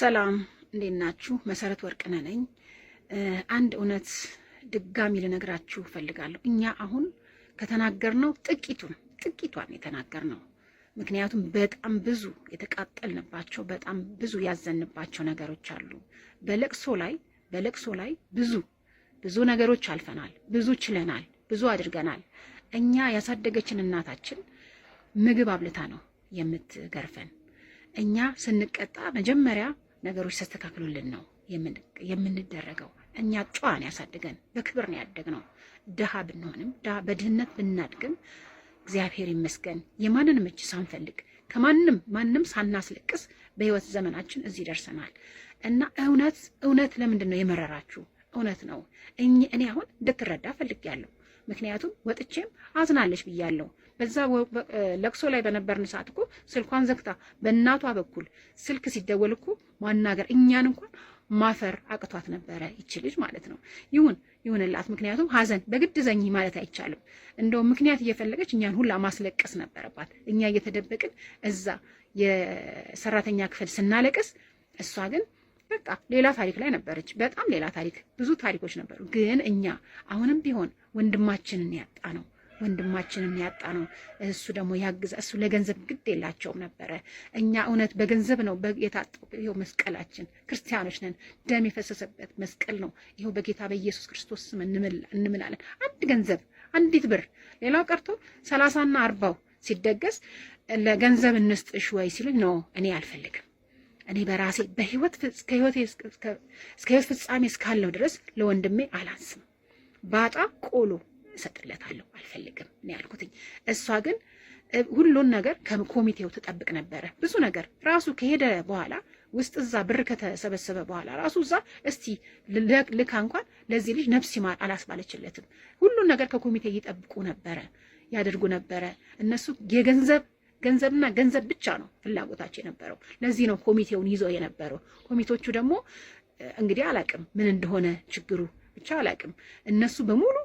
ሰላም እንዴት ናችሁ? መሰረት ወርቅነህ ነኝ። አንድ እውነት ድጋሚ ልነግራችሁ ፈልጋለሁ። እኛ አሁን ከተናገርነው ጥቂቷን የተናገርነው፣ ምክንያቱም በጣም ብዙ የተቃጠልንባቸው በጣም ብዙ ያዘንባቸው ነገሮች አሉ። በለቅሶ ላይ ብዙ ነገሮች አልፈናል፣ ብዙ ችለናል፣ ብዙ አድርገናል። እኛ ያሳደገችን እናታችን ምግብ አብልታ ነው የምትገርፈን። እኛ ስንቀጣ መጀመሪያ ነገሮች ተስተካክሉልን ነው የምንደረገው። እኛ ጨዋን ያሳድገን በክብር ነው ያደግነው። ድሃ ብንሆንም በድህነት ብናድግም እግዚአብሔር ይመስገን የማንንም እጅ ሳንፈልግ ማንም ሳናስለቅስ በህይወት ዘመናችን እዚህ ደርሰናል። እና እውነት ለምንድን ነው የመረራችሁ? እውነት ነው። እኔ አሁን እንድትረዳ ፈልጌያለሁ። ምክንያቱም ወጥቼም አዝናለሽ ብያለሁ። በዛ ለቅሶ ላይ በነበርን ሰዓት እኮ ስልኳን ዘግታ በእናቷ በኩል ስልክ ሲደወል እኮ ማናገር እኛን እንኳን ማፈር አቅቷት ነበረ ይች ልጅ ማለት ነው። ይሁንላት። ምክንያቱም ሀዘን በግድ ዘኝ ማለት አይቻልም። እንደውም ምክንያት እየፈለገች እኛን ሁላ ማስለቀስ ነበረባት። እኛ እየተደበቅን እዛ የሰራተኛ ክፍል ስናለቅስ፣ እሷ ግን በቃ ሌላ ታሪክ ላይ ነበረች። በጣም ሌላ ታሪክ፣ ብዙ ታሪኮች ነበሩ። ግን እኛ አሁንም ቢሆን ወንድማችንን ያጣ ነው። እሱ ደግሞ ያግዛ። እሱ ለገንዘብ ግድ የላቸውም ነበረ። እኛ እውነት በገንዘብ ነው የታጠው። ይኸው መስቀላችን፣ ክርስቲያኖች ነን፣ ደም የፈሰሰበት መስቀል ነው። ይኸው በጌታ በኢየሱስ ክርስቶስ ስም እንምላለን። አንድ ገንዘብ፣ አንዲት ብር፣ ሌላው ቀርቶ 30ና 40 ሲደገስ ለገንዘብ እንስጥሽ ወይ ሲሉኝ ነው እኔ አልፈልግም። እኔ በራሴ እስከ ህይወት ፍጻሜ እስካለው ድረስ ለወንድሜ አላንስም። ባጣ ቆሎ እሰጥለታለሁ፣ አልፈልግም እኔ ያልኩትኝ። እሷ ግን ሁሉን ነገር ከኮሚቴው ትጠብቅ ነበረ። ብዙ ነገር ራሱ ከሄደ በኋላ ውስጥ እዛ ብር ከተሰበሰበ በኋላ ራሱ እዛ እስቲ ልካ እንኳን ለዚህ ልጅ ነፍስ ይማር አላስባለችለትም። ሁሉን ነገር ከኮሚቴ ይጠብቁ ነበረ፣ ያደርጉ ነበረ። እነሱ ገንዘብና ገንዘብ ብቻ ነው ፍላጎታቸው የነበረው። ለዚህ ነው ኮሚቴውን ይዘው የነበረው። ኮሚቴዎቹ ደግሞ እንግዲህ አላቅም ምን እንደሆነ ችግሩ ብቻ አላቅም። እነሱ በሙሉ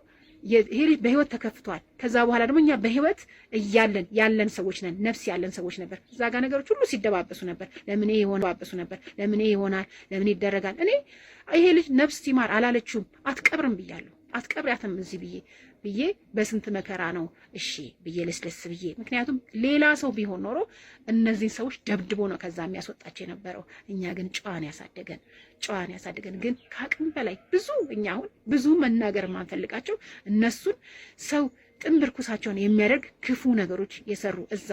ይሄ ልጅ በህይወት ተከፍቷል። ከዛ በኋላ ደግሞ እኛ በህይወት ያለን ሰዎች ነን፣ ነፍስ ያለን ሰዎች ነበር። እዛ ጋር ነገሮች ሁሉ ሲደባበሱ ነበር። ለምን ይሆናል? ለምን ይደረጋል? እኔ ይሄ ልጅ ነፍስ ይማር አላለችውም። አትቀብርም ብያለሁ። አትቀብሪያትም እዚህ ብዬ በስንት መከራ ነው እሺ ብዬ ለስለስ ብዬ። ምክንያቱም ሌላ ሰው ቢሆን ኖሮ እነዚህን ሰዎች ደብድቦ ነው ከዛ የሚያስወጣቸው የነበረው። እኛ ግን ጨዋን ያሳደገን ግን ከአቅም በላይ እኛ አሁን ብዙ መናገር የማንፈልጋቸው እነሱን ሰው ጥንብር ኩሳቸውን የሚያደርግ ክፉ ነገሮች የሰሩ እዛ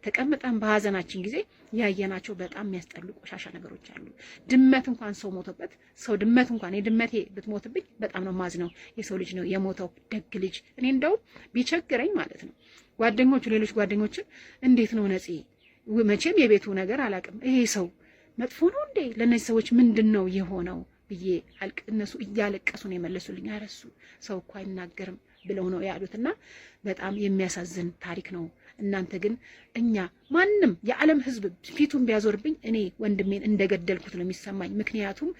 ተቀምጠን በሀዘናችን ጊዜ ያየናቸው በጣም የሚያስጠሉ ቆሻሻ ነገሮች አሉ። ድመት እንኳን ሰው ሞቶበት ድመት እንኳን የድመቴ ብትሞትብኝ በጣም ነው ማዝነው። የሰው ልጅ ነው የሞተው፣ ደግ ልጅ። እኔ እንደው ቢቸግረኝ ማለት ነው ሌሎች ጓደኞችን እንዴት ነው ነፂ፣ መቼም የቤቱ ነገር አላውቅም፣ ይሄ ሰው መጥፎ ነው እንዴ? ለእነዚህ ሰዎች ምንድን ነው የሆነው ብዬ እነሱ እያለቀሱ ነው የመለሱልኝ። አረሱ ሰው እኮ አይናገርም ብለው ነው ያሉትና በጣም የሚያሳዝን ታሪክ ነው። እናንተ ግን ማንም የዓለም ሕዝብ ፊቱን ቢያዞርብኝ እኔ ወንድሜን እንደገደልኩት ነው የሚሰማኝ። ምክንያቱም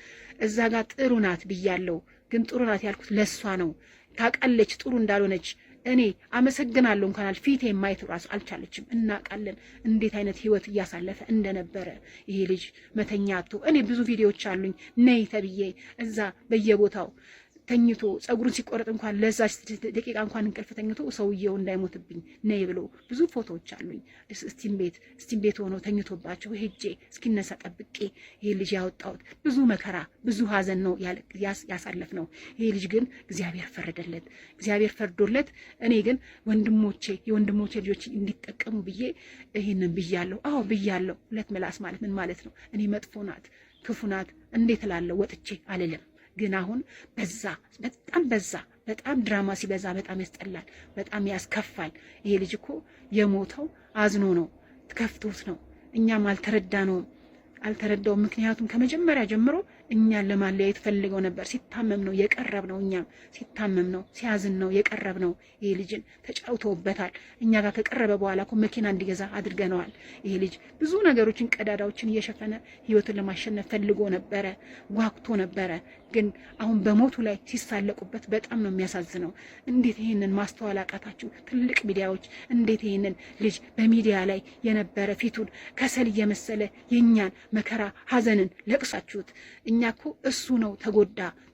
እዛ ጋር ጥሩ ናት ብያለሁ፣ ግን ጥሩ ናት ያልኩት ለሷ ነው። ታውቃለች ጥሩ እንዳልሆነች። እኔ አመሰግናለሁ እንኳን ፊቴ ማየት ራሱ አልቻለችም። እናውቃለን እንዴት አይነት ህይወት እያሳለፈ እንደነበረ ይሄ ልጅ መተኛቱ። እኔ ብዙ ቪዲዮዎች አሉኝ ነይ ተብዬ እዛ በየቦታው ተኝቶ ጸጉሩን ሲቆረጥ እንኳን ለዛች ደቂቃ እንኳን እንቅልፍ ተኝቶ ሰውየው እንዳይሞትብኝ ነይ ብሎ ብዙ ፎቶዎች አሉኝ። እስቲም ቤት ሆኖ ተኝቶባቸው ሄጄ እስኪነሳ ጠብቄ ይሄ ልጅ ያወጣሁት ብዙ መከራ ብዙ ሀዘን ነው ያሳለፍ ነው። ይሄ ልጅ ግን እግዚአብሔር ፈርዶለት እኔ ግን የወንድሞቼ ልጆች እንዲጠቀሙ ብዬ ይሄንን ብያለሁ። አዎ ብያለሁ። ሁለት ምላስ ማለት ምን ማለት ነው? እኔ መጥፎ ናት ክፉ ናት እንዴት እላለሁ? ወጥቼ አልልም። ግን አሁን በጣም ድራማ ሲበዛ በጣም ያስጠላል፣ በጣም ያስከፋል። ይሄ ልጅ እኮ የሞተው አዝኖ ነው፣ ከፍቶት ነው። እኛም አልተረዳውም። ምክንያቱም ከመጀመሪያ ጀምሮ እኛን ለማለያየት ፈልገው ነበር። ሲታመም ነው የቀረብ ነው። እኛም ሲታመም ነው ሲያዝን ነው የቀረብ ነው። ይሄ ልጅን ተጫውተውበታል። እኛ ጋር ከቀረበ በኋላ እኮ መኪና እንዲገዛ አድርገነዋል። ይሄ ልጅ ብዙ ነገሮችን ቀዳዳዎችን እየሸፈነ ህይወቱን ለማሸነፍ ፈልጎ ነበረ፣ ጓጉቶ ነበረ። ግን አሁን በሞቱ ላይ ሲሳለቁበት በጣም ነው የሚያሳዝነው። እንዴት ይሄንን ማስተዋል አቃታችሁ? ትልቅ ሚዲያዎች እንዴት ይሄንን ልጅ በሚዲያ ላይ የነበረ ፊቱን ከሰል እየመሰለ የእኛን መከራ ሀዘንን ለቅሳችሁት? እኛ እኮ እሱ ነው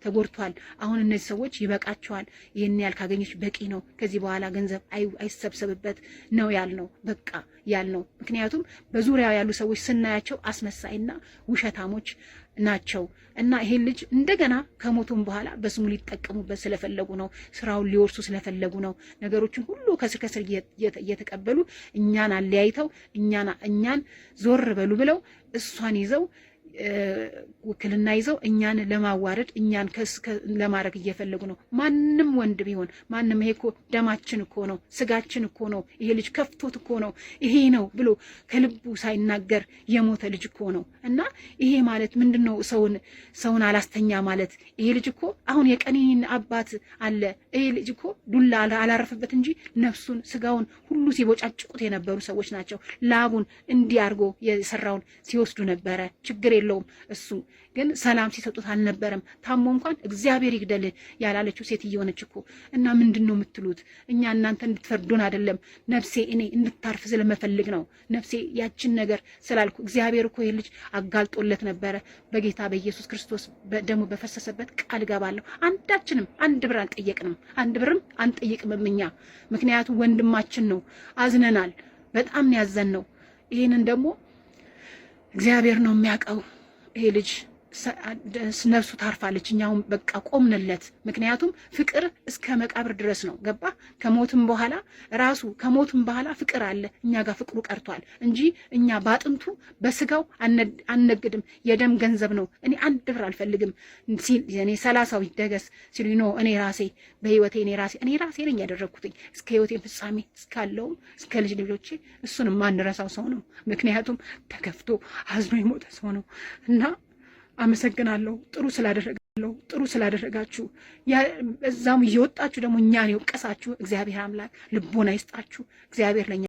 ተጎድቷል። አሁን እነዚህ ሰዎች ይበቃቸዋል። ይህን ያህል ካገኘች በቂ ነው። ከዚህ በኋላ ገንዘብ አይሰብሰብበት ነው ያልነው። በቃ ያልነው። ምክንያቱም በዙሪያው ያሉ ሰዎች ስናያቸው አስመሳይና ውሸታሞች ናቸው። እና ይሄን ልጅ እንደገና ከሞቱም በኋላ በስሙ ሊጠቀሙበት ስለፈለጉ ነው። ስራውን ሊወርሱ ስለፈለጉ ነው። ነገሮችን ሁሉ ከስር ከስር እየተቀበሉ እኛን አለያይተው እኛን ዞር በሉ ብለው እሷን ይዘው ውክልና ይዘው እኛን ለማዋረድ እኛን ለማድረግ እየፈለጉ ነው። ማንም ወንድ ቢሆን ማንም፣ ይሄ እኮ ደማችን እኮ ነው፣ ስጋችን እኮ ነው። ይሄ ልጅ ከፍቶት እኮ ነው ይሄ ነው ብሎ ከልቡ ሳይናገር የሞተ ልጅ እኮ ነው። እና ይሄ ማለት ምንድን ነው? ሰውን አላስተኛ ማለት። ይሄ ልጅ እኮ አሁን የቀኒን አባት አለ። ይሄ ልጅ እኮ ዱላ አላረፈበት እንጂ ነፍሱን ስጋውን ሁሉ ሲቦጫጭቁት የነበሩ ሰዎች ናቸው። ላቡን እንዲህ አድርጎ የሰራውን ሲወስዱ ነበረ። ችግር የለውም። እሱ ግን ሰላም ሲሰጡት አልነበረም። ታሞ እንኳን እግዚአብሔር ይግደል ያላለችው ሴትዮ ነች እኮ። እና ምንድን ነው የምትሉት? እኛ እናንተ እንድትፈርዱን አይደለም። ነፍሴ እኔ እንድታርፍ ስለመፈልግ ነው። ነፍሴ ያችን ነገር ስላልኩ እግዚአብሔር እኮ ይህ ልጅ አጋልጦለት ነበረ። በጌታ በኢየሱስ ክርስቶስ ደሙ በፈሰሰበት ቃል ገባለሁ። አንዳችንም አንድ ብር አልጠየቅንም፣ አንድ ብርም አንጠይቅም እኛ። ምክንያቱም ወንድማችን ነው። አዝነናል። በጣም ያዘን ነው። ይህንን ደግሞ እግዚአብሔር ነው የሚያውቀው። ይሄ ልጅ ነፍሱ ታርፋለች። እኛውም በቃ ቆምንለት። ምክንያቱም ፍቅር እስከ መቃብር ድረስ ነው። ገባ? ከሞትም በኋላ ፍቅር አለ። እኛ ጋር ፍቅሩ ቀርቷል እንጂ እኛ ባጥንቱ በስጋው አንነግድም። የደም ገንዘብ ነው። እኔ አንድ ብር አልፈልግም ሲል እኔ 30 ይደገስ ሲሉ ነው እኔ ራሴ በህይወቴ እኔ ራሴ ነኝ ያደረግኩትኝ እስከ ህይወቴ ፍጻሜ እስካለውም እስከ ልጆቼ እሱን ማንረሳው ሰው ነው። ምክንያቱም ተከፍቶ አዝኖ የሞተ ሰው ነው። እና አመሰግናለሁ ጥሩ ስላደረጋችሁ። እዛም እየወጣችሁ ደግሞ እኛን የወቀሳችሁ እግዚአብሔር አምላክ ልቦና ይስጣችሁ። እግዚአብሔር ለኛ